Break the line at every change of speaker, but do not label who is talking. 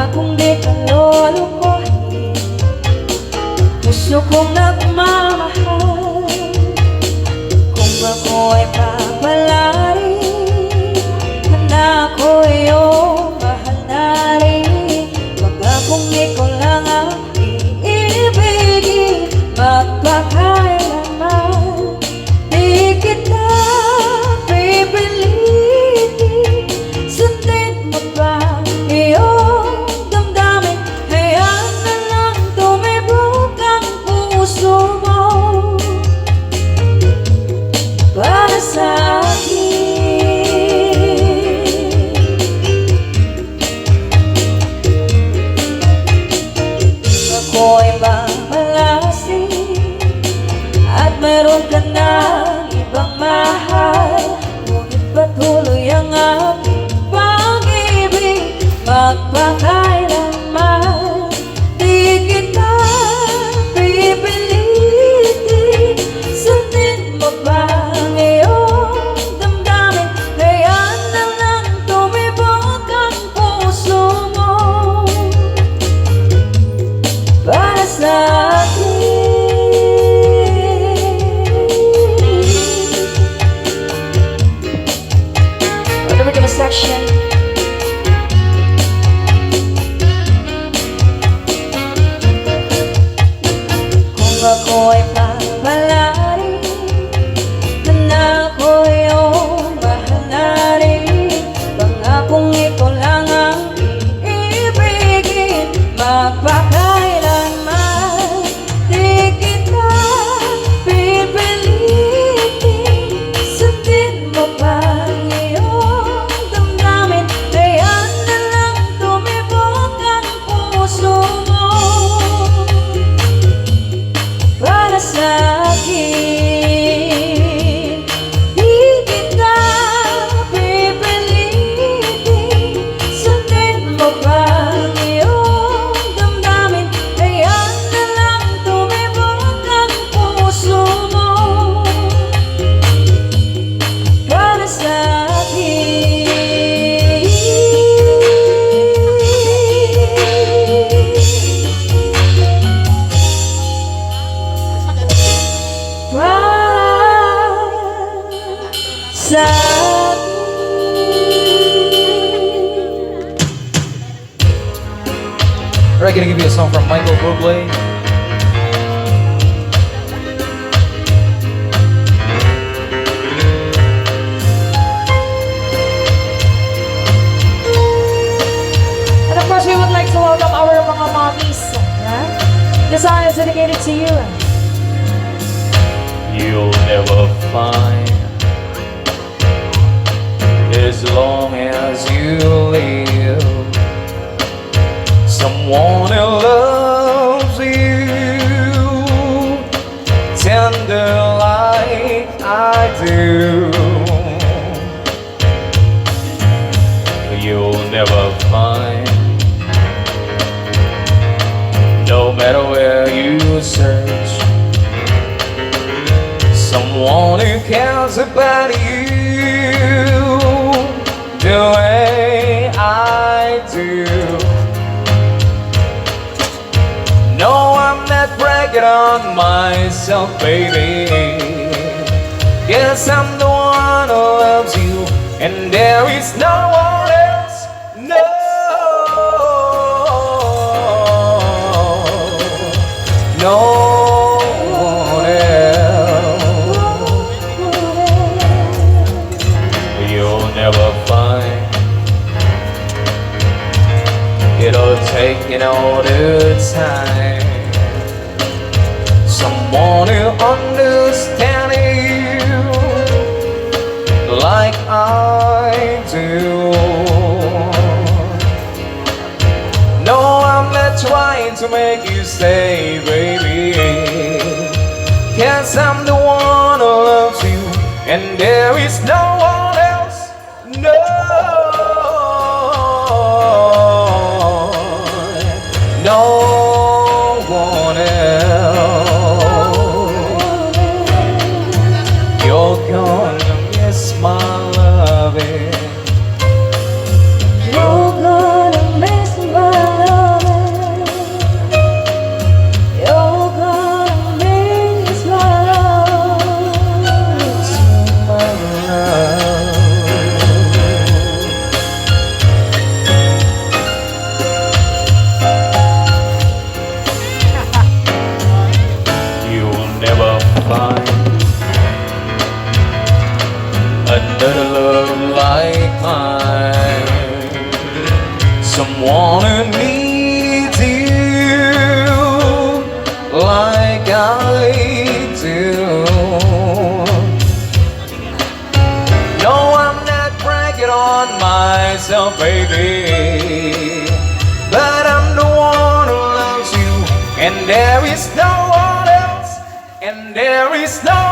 akong di kalulukohin. Puso kong nagmamahal, kung ako'y papalari, handa ko iyong mahal na rin. Wag akong ikaw lang ang iibigin, magpakailanman di kita pipilitin. Sundin mo ba iyong damdamin, hayaan na lang tumibok ang puso mo para sa ako'y mamalasin at meron ka ng ibang mahal, ngunit patuloy ang aking pag-ibig, magpakailanman di kita pipilitin. Sundin mo ba ang iyong damdamin, hayaan na lang tumibok ang puso mo para sa akin. Whatever the section. Kung ako'y papalari, handa ko iyong mahal na rin. Pangakong ikaw lang ang iibigin, magpakailanman di kita pipilitin. Sundin mo ba ang iyong damdamin, hayaan na lang tumibok ang puso mo para sa akin. Di kita pipilitin. Sundin mo ba ang iyong damdamin, hayaan na lang tumibok ang puso mo para sa akin. Sa
Alright, gonna give you a song from Michael Bublé.
And of course, we would like to welcome our mga mommies. Yeah? This song is dedicated to you.
You'll never find, as long as you live, someone who loves you tender like I do. You'll never find, no matter where you search, someone who cares about you the way I do. No, I'm not bragging on myself, baby. Yes, I'm the one who loves you, and there is no one else. No, no one else. You'll never find, it'll take all the time, someone who understands you like I do. No, I'm not trying to make you stay, baby, 'cause I'm the one who loves you, and there is no one else. No, no one else. You're gonna miss my loving.
You're gonna miss my
better love like mine. Someone who needs you like I do. No, I'm not bragging on myself, baby, but I'm the one who loves you, and there is no one else, and there is no